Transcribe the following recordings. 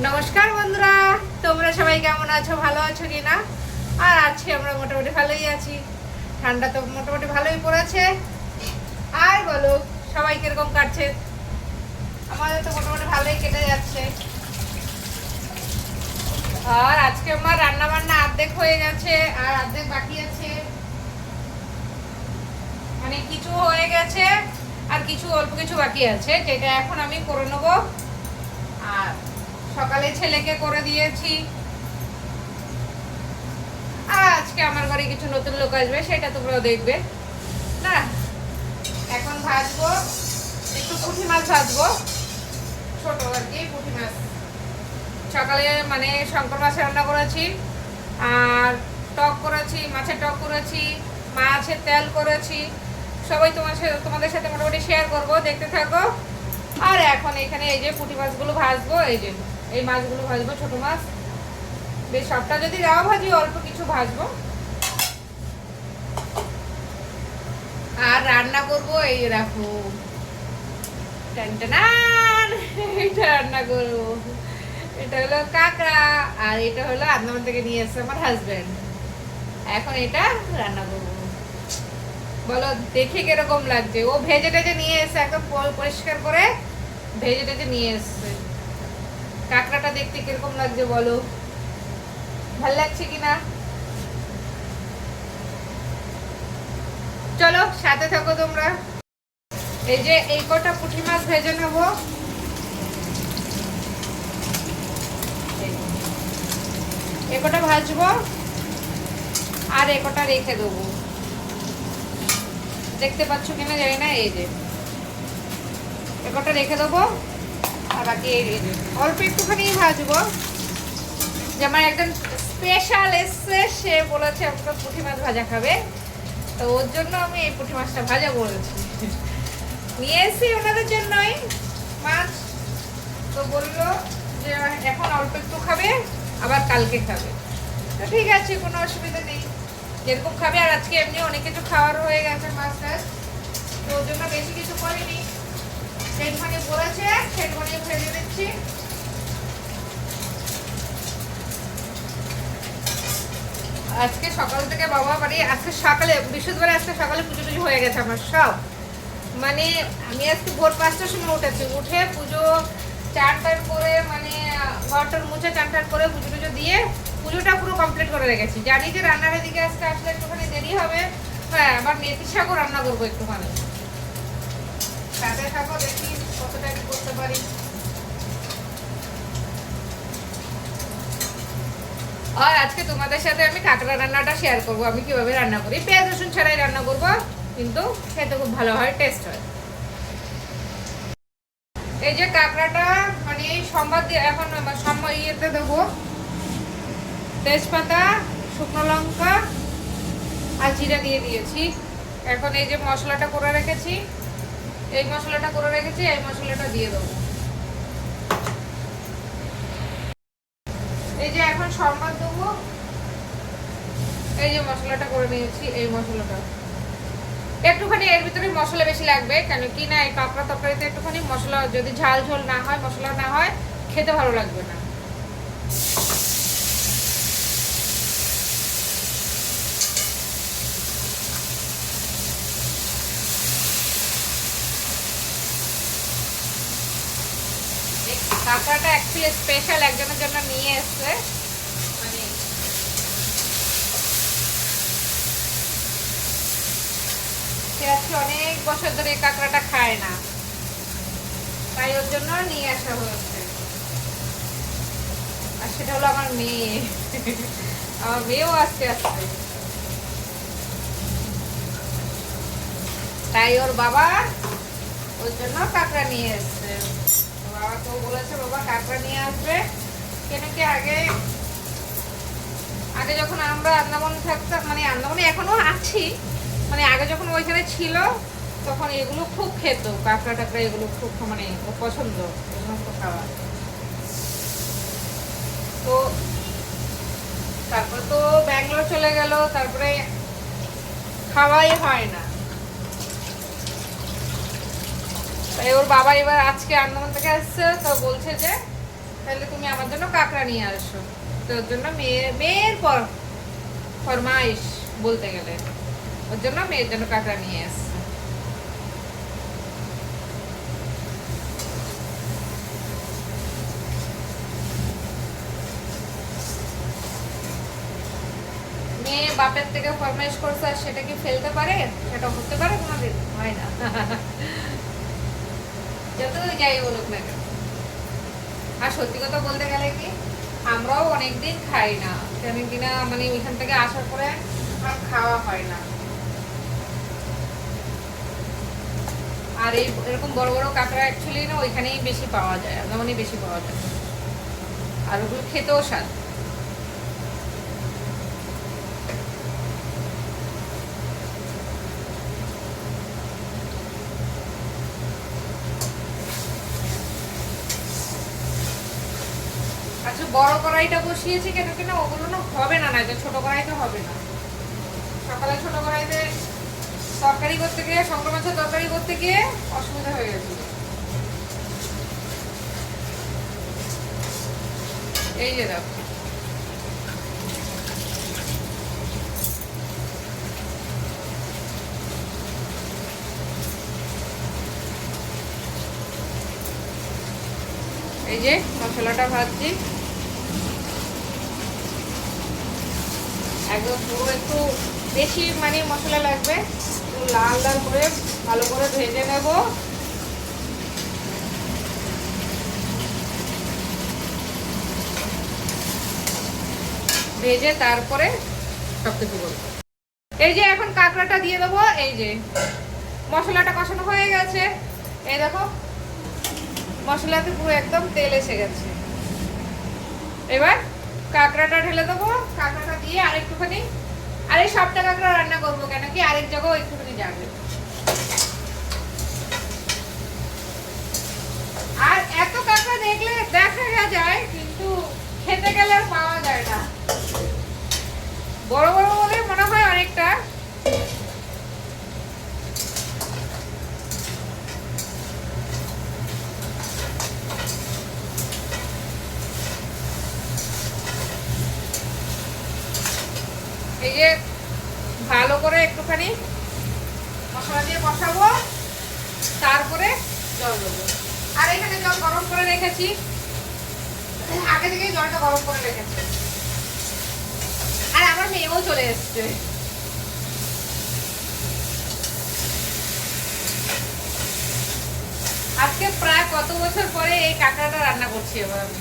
নমস্কার বন্ধুরা, তোমরা সবাই কেমন আছো? ভালো আছো কি না? আর আজকে আমরা মোটামুটি ভালোই আছি। ঠান্ডা তো মোটামুটি ভালোই পড়েছে। আর বলো, সবাই কিরকম কাটছে? আমাদের তো মোটামুটি ভালোই কেটে যাচ্ছে। আর আজকে আমার রান্না বান্না অর্ধেক হয়ে গেছে আর অর্ধেক বাকি আছে। মানে কিছু হয়ে গেছে আর কিছু অল্প কিছু বাকি আছে, যেটা এখন আমি করে নেবো। আর সকালে ছেলেকে করে দিয়েছি। আর আজকে আমার ঘরে কিছু নতুন লোক আসবে, সেটা তোমরাও দেখবে না। এখন ভাজবো, একটু পুঁটি মাছ ভাজবো, ছোট আর কি পুঁটি মাছ। সকালে মানে শঙ্কর মাছ রান্না করেছি, আর টক করেছি, মাছের টক করেছি, মাছের তেল করেছি। সবাই তোমাদের সাথে মোটামুটি শেয়ার করবো, দেখতে থাকো। আর এখন এখানে এই যে পুঁটি মাছগুলো ভাজবো, এই মাছগুলো ভাজবো, ছোট মাছ। বেশ সবটা যদি দেওয়া ভাজি, অল্প কিছু ভাজবো। আর রান্না করবো এই রাখো, এটা রান্না করবো। এটা হলো কাঁকড়া, আর এটা হলো আন্দামান থেকে নিয়ে এসছে আমার হাজবেন্ড। এখন এটা রান্না করবো। বলো দেখে কিরকম লাগছে? ও ভেজে টেজে নিয়ে এসছে, একদম পরিষ্কার করে ভেজে টেজে নিয়ে এসছে। কাঁকড়াটা দেখতে কিরকম লাগছে বলো? ভাল লাগছে কিনা? চলো সাথে থাকো তোমরা। এই যে এই কটা পুঁটি মাছ ভেজে নেবো। এ কটা ভাজবো আর এ কটা রেখে দেবো। দেখতে পাচ্ছ কিনা জানি না। এই যে এ কটা রেখে দেবো, আর বাকি এই যে অল্প একটুখানি ভাজবো। যে আমার একজন স্পেশাল এসছে, সে বলেছে আমাকে পুঁটি মাছ ভাজা খাবে, তো ওর জন্য আমি এই পুঁটি মাছটা ভাজা করেছি। নিয়ে এসছি ওনাদের জন্যই মাছ। তো বললো যে এখন অল্প একটু খাবে, আবার কালকে খাবে। তো ঠিক আছে, কোনো অসুবিধা নেই, যেরকম খাবে। আর আজকে এমনি অনেক কিছু খাওয়ার হয়ে গেছে মাছ টাছ, তো ওর জন্য বেশি কিছু করিনি। সেখানে বলেছে সেখানে ফেলে দিচ্ছি। আজকে সকাল থেকে বাবা বাড়ি, আজকে সকালে বৃহস্পতিবার, আজকে সকালে পুজো টুজো হয়ে গেছে আমার সব। মানে আমি আজকে ভোর 5টার সময় উঠেছি, উঠে পুজো চান টান করে, মানে ঘরটার মুছে চান টান করে পুজো টুজো দিয়ে পুজোটা পুরো কমপ্লিট করে রেখেছি। জানি যে রান্নার দিকে আজকে আসলে একটুখানি দেরি হবে। হ্যাঁ, আবার মেথি শাকও রান্না করবো একটুখানি। সাথে থাকো, দেখি কতটা কি করতে পারি। আর আজকে তোমাদের সাথে আমি কাঁকড়া রান্নাটা শেয়ার করবো, আমি কিভাবে রান্না করি। পেঁয়াজ রসুন ছাড়াই রান্না করবো, কিন্তু খেতে খুব ভালো হয়, টেস্ট হয়। এই যে কাঁকড়াটা মানে সম্বাদ দিয়ে এখন ইয়েতে দেবো, তেজপাতা, শুকনো লঙ্কা আর জিরা দিয়ে দিয়েছি। এখন এই যে মশলাটা করে রেখেছি, এই মশলাটা দিয়ে দেবো। এই যে এখন সম্বাদ দেবো, এই যে মশলাটা করে নিয়েছি, এই মশলাটা একটুখানি এর ভিতরে মশলা বেশি লাগবে, কেন কি না এই কাঁকড়া তরকারিতে একটুখানি মশলা, যদি ঝাল ঝোল না হয়, মশলা না হয়, খেতে ভালো লাগবে না। কাঁকড়াটা অ্যাকচুয়ালি স্পেশাল একজনের জন্য নিয়ে এসছে। মানে সে আজকে অনেক বছর ধরে এই কাঁকড়াটা খায় না, তাই ওর জন্য নিয়ে আসা হয়েছে। আর সেটা হলো আমার মেয়ে। আমার মেয়েও আসতে আসছে, তাই ওর বাবা ওর জন্য কাঁকড়া নিয়ে এসছে। বাবাকেও বলেছে বাবা কাঁকড়া নিয়ে আসবে, কেন কি আগে যখন আমরা আন্দামান থাকতাম, মানে আন্দামানে এখনো আছি, মানে আগে যখন ওইখানে ছিল তখন এগুলো খুব খেত, কাঁকড়া টাকড়া এগুলো খুব, মানে ও পছন্দ এই সমস্ত খাবার। তো তারপর তো ব্যাঙ্গালোর চলে গেল, তারপরে খাওয়াই হয় না। তাই ওর বাবা এবার আজকে আন্দামান থেকে আসছে, তো বলছে যে তাহলে তুমি আমার জন্য কাঁকড়া নিয়ে আসো। তোর জন্য মেয়ের ফরমাইশ বলতে গেলে, ওর জন্য মেয়ের জন্য কাঁকড়া নিয়ে আসছে। মেয়ে বাপের থেকে ফরমাইশ করছে, আর সেটা কি ফেলতে পারে? সেটা হতে পারে কোনোদিন? হয় না। যত যাই বলুক না কেন। আর সত্যি কথা বলতে গেলে কি, আমরাও অনেকদিন খাই না, অনেকদিন মানে ওইখান থেকে আসার পরে আর খাওয়া হয় না। আর এরকম বড় বড় কাঁকড়া অ্যাকচুয়ালি না ওইখানেই বেশি পাওয়া যায়, আন্দামানেই বেশি পাওয়া যায়, আর ওগুলো খেতেও স্বাদ। আচ্ছা, বড় কড়াইটা বসিয়েছি কেন কিনা, ওগুলো না হবে না, যে ছোট কড়াইতে হবে না। সকালে ছোট কড়াইতে তরকারি করতে গিয়ে, শঙ্কর মাছের তরকারি করতে গিয়ে অসুবিধা হয়ে গেছিল। এই যে দেখো, এই যে মশলাটা ভাজছি একদম পুরো, একটু বেশি মানে মশলা লাগবে, লাল লাল করে ভালো করে ভেজে নেব। ভেজে তারপরে সবকিছু বলবো। এই যে এখন কাঁকড়াটা দিয়ে দেবো। এই যে মশলাটা কষানো হয়ে গেছে, এই দেখো মশলাতে পুরো একদম তেল এসে গেছে। এবার কাঁকড়াটা ঢেলে দেবো। কাঁকড়াটা দিয়ে আরেকটুখানি, আর এই সবটা কাঁকড়া রান্না করবো কেন কি আরেক জায়গাও একটুখানি যাবে। আর এত কাঁকড়া দেখলে দেখা যায়, কিন্তু খেতে গেলে আর পাওয়া যায় না। বড় বড় বলে মনে হয় অনেকটা। এই যে ভালো করে একটুখানি মশলা দিয়ে কষাবো, তারপরে জল দেবো। আর এখানে জল গরম করে রেখেছি, আগে থেকে জলটা গরম করে রেখেছি। আর আমার মেয়েও চলে এসছে। আজকে প্রায় কত বছর পরে এই কাঁকড়াটা রান্না করছি এবার আমি।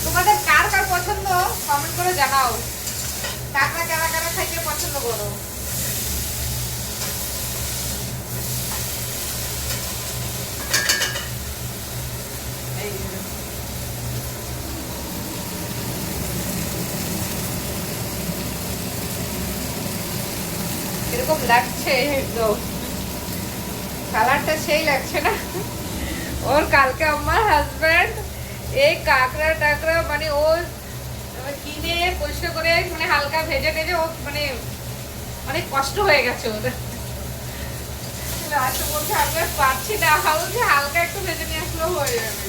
তোমাদের কার কার পছন্দ কমেন্ট করে জানাও, কাঁকড়া কারা কারা খাইতে পছন্দ করো। এরকম লাগছে একদম, কালারটা সেই লাগছে না? ওর কালকে আমার হাজব্যান্ড এই কাঁকড়া টাকড়া মানে ও কিনে পরিষ্কার করে মানে হালকা ভেজে টেজে ও মানে অনেক কষ্ট হয়ে গেছে ওদের। আচ্ছা বলছে আমি আর পারছি না, হালকা একটু ভেজে নিয়ে আসলেও হয়ে যাবে।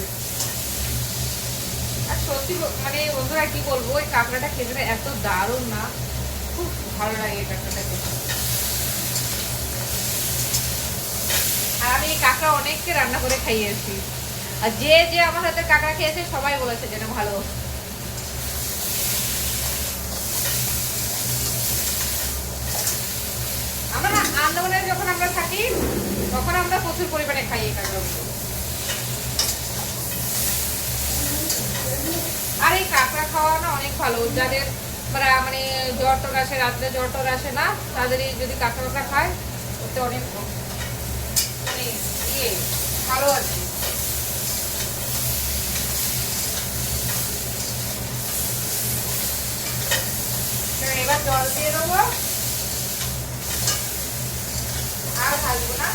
আর সত্যি মানে বন্ধুরা কি বলবো, ওই কাঁকড়াটা খেতে এত দারুণ না, খুব ভালো লাগে এই কাঁকড়াটা খেতে। আর আমি এই কাঁকড়া অনেককে রান্না করে খাইয়েছি, আর যে যে আমার হাতে কাঁকড়া খেয়েছে সবাই বলেছে যেন ভালো। আমরা আন্দামানে যখন আমরা থাকি তখন আমরা প্রচুর পরিমাণে খাই এই কাঁকড়াগুলো। আর এই কাঁকড়া খাওয়া না অনেক ভালো, যাদের মানে জ্বর টর আসে, রাত্রে জ্বর টর আসে না, তাদের যদি কাঁকড়া খায় ওতে অনেক মানে ইয়ে ভালো আছে। এবার জল দিয়ে দেবো, আর ভাজবো না,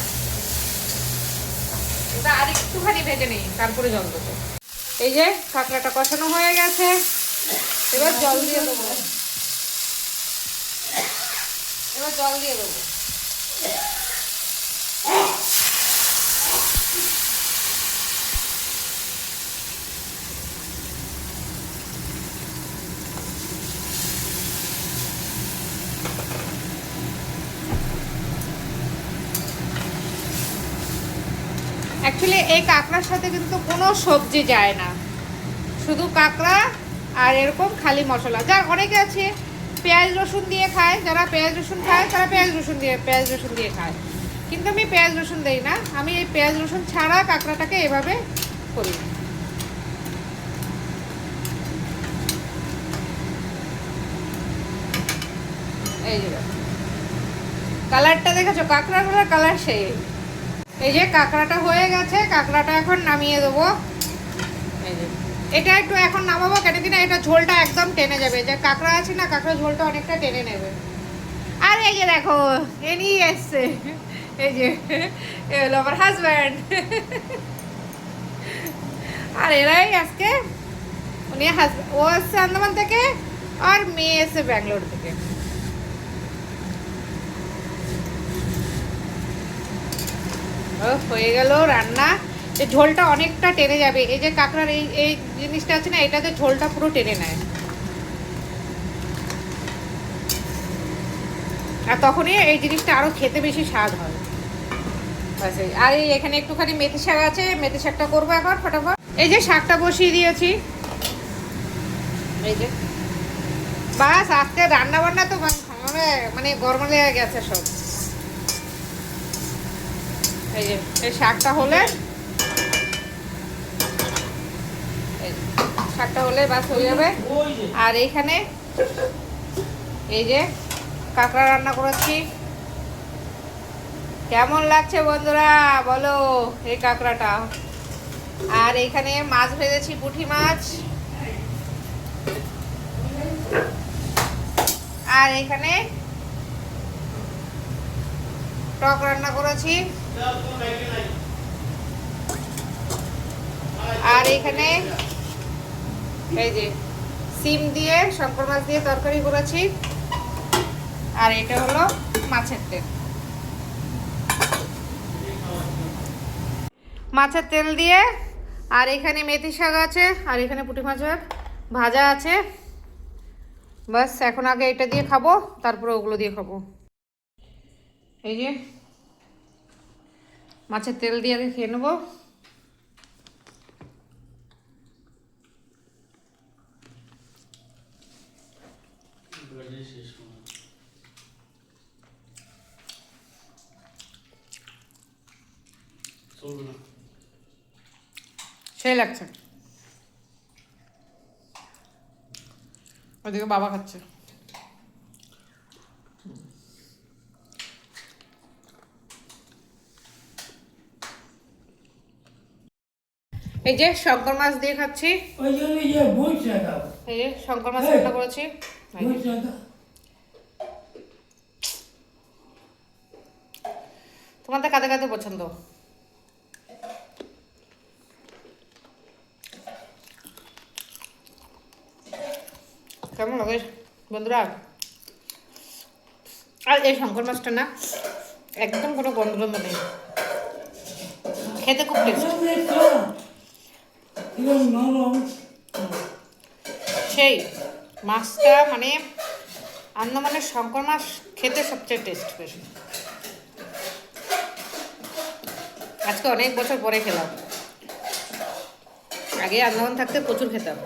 এটা আর একটুখানি ভেজে নেই তারপরে জল দেবো। এই যে কাঁকড়াটা কষানো হয়ে গেছে, এবার জল দিয়ে দেবো। এবার জল দিয়ে দেবো। অ্যাকচুয়ালি এই কাঁকড়ার সাথে কিন্তু কোনো সবজি যায় না, শুধু কাঁকড়া আর এরকম খালি মশলা। যা অনেকে আছে পেঁয়াজ রসুন দিয়ে খায়, যারা পেঁয়াজ রসুন খায় তারা পেঁয়াজ রসুন দিয়ে খায়, কিন্তু আমি পেঁয়াজ রসুন দিই না। আমি এই পেঁয়াজ রসুন ছাড়া কাঁকড়াটাকে এভাবে করি। এই যে কালারটা দেখেছো, কাঁকড়াগুলোর কালার সেই। এই যে কাঁকড়াটা হয়ে গেছে, কাঁকড়াটা এখন নামিয়ে দেবো। এই যে এটা একটু এখন নামাবো কেন কিনা এটা ঝোলটা একদম টেনে যাবে, যে কাঁকড়া আছে না, কাঁকড়া ঝোলটা অনেকটা টেনে নেবে। আর এই যে দেখো এ নিয়ে এসছে, এই যে এ হলো আমার হাজব্যান্ড। আর এরাই আজকে উনি ও এসছে আন্দামান থেকে, আর মেয়ে এসছে ব্যাঙ্গালোর থেকে। হয়ে গেল রান্না। যে ঝোলটা অনেকটা টেনে যাবে, এই যে কাঁকড়ার এই এই জিনিসটা আছে না, এটাতে ঝোলটা পুরো টেনে নেয়, আর তখনই এই জিনিসটা আরো খেতে বেশি স্বাদ হয়। আর এই এখানে একটুখানি মেথি শাক আছে, মেথি শাকটা করবো এখন ফটাফট। এই যে শাকটা বসিয়ে দিয়েছি, এই যে বাস আজকে রান্না বান্না তো মানে গরম লেগে গেছে সব। এই যে এই শাকটা হলে, শাকটা হলে বাস হয়ে যাবে। আর এইখানে এই যে কাঁকড়া রান্না করেছি, কেমন লাগছে বন্ধুরা বলো এই কাঁকড়াটা। আর এইখানে মাছ ভেজেছি, পুঁটি মাছ। আর এখানে টক রান্না করেছি। আর এখানে এই যে সিম দিয়ে শঙ্কর মাছ দিয়ে তরকারি করেছি। আর এটা হলো মাছের তেল, মাছের তেল দিয়ে। আর এখানে মেথি শাক আছে, আর এখানে পুঁটি মাছের ভাজা আছে। বাস এখন আগে এটা দিয়ে খাবো, তারপরে ওগুলো দিয়ে খাবো। এই যে মাছের তেল দিয়ে আগে খেয়ে নেবো। সেই লাগছে। ওদিকে বাবা খাচ্ছে। এই যে শঙ্কর মাছ দিয়ে খাচ্ছি, এই যে শঙ্কর মাছ রান্না করেছি। তোমাদের কাদের কাদের পছন্দ? কেমন লাগে বন্ধুরা? আর এই শঙ্কর মাছটা না একদম কোনো গন্ধ গন্ধ নেই, খেতে খুব টেস্ট। সেই মাছটা মানে আন্দামানের শঙ্কর মাছ খেতে সবচেয়ে টেস্ট বেশি। আজকে অনেক বছর পরে খেলাম, আগে আন্দামান থাকতে প্রচুর খেতাম।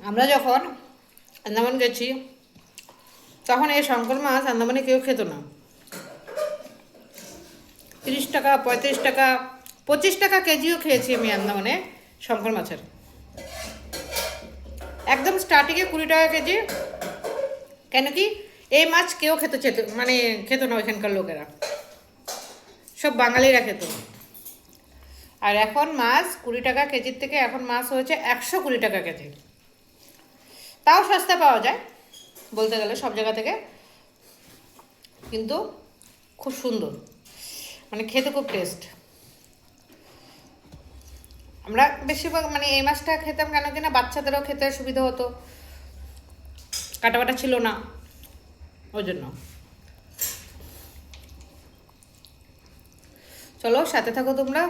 আমরা যখন আন্দামান গেছি তখন এই শঙ্কর মাছ আন্দামানে কেউ খেত না। 30 টাকা, 35 টাকা, 25 টাকা কেজিও খেয়েছি আমি আন্দামানে শঙ্কর মাছের। একদম স্টার্টিংয়ে 20 টাকা কেজি। কেন কি এই মাছ কেউ খেত না ওইখানকার লোকেরা, সব বাঙালিরা খেত। আর এখন মাছ 20 টাকা কেজির থেকে এখন মাছ হয়েছে 120 টাকা কেজি। তাও সস্তা পাওয়া যায় বলতে গেলে সব জায়গা থেকে, কিন্তু খুব সুন্দর, মানে খেতে খুব টেস্ট। আমরা বেশিরভাগ মানে এই মাছটা খেতাম কেন কিনা বাচ্চাদেরও খেতে সুবিধা হতো, কাটাবাটা ছিল না, ওই জন্য। চলো সাথে থাকো তোমরা।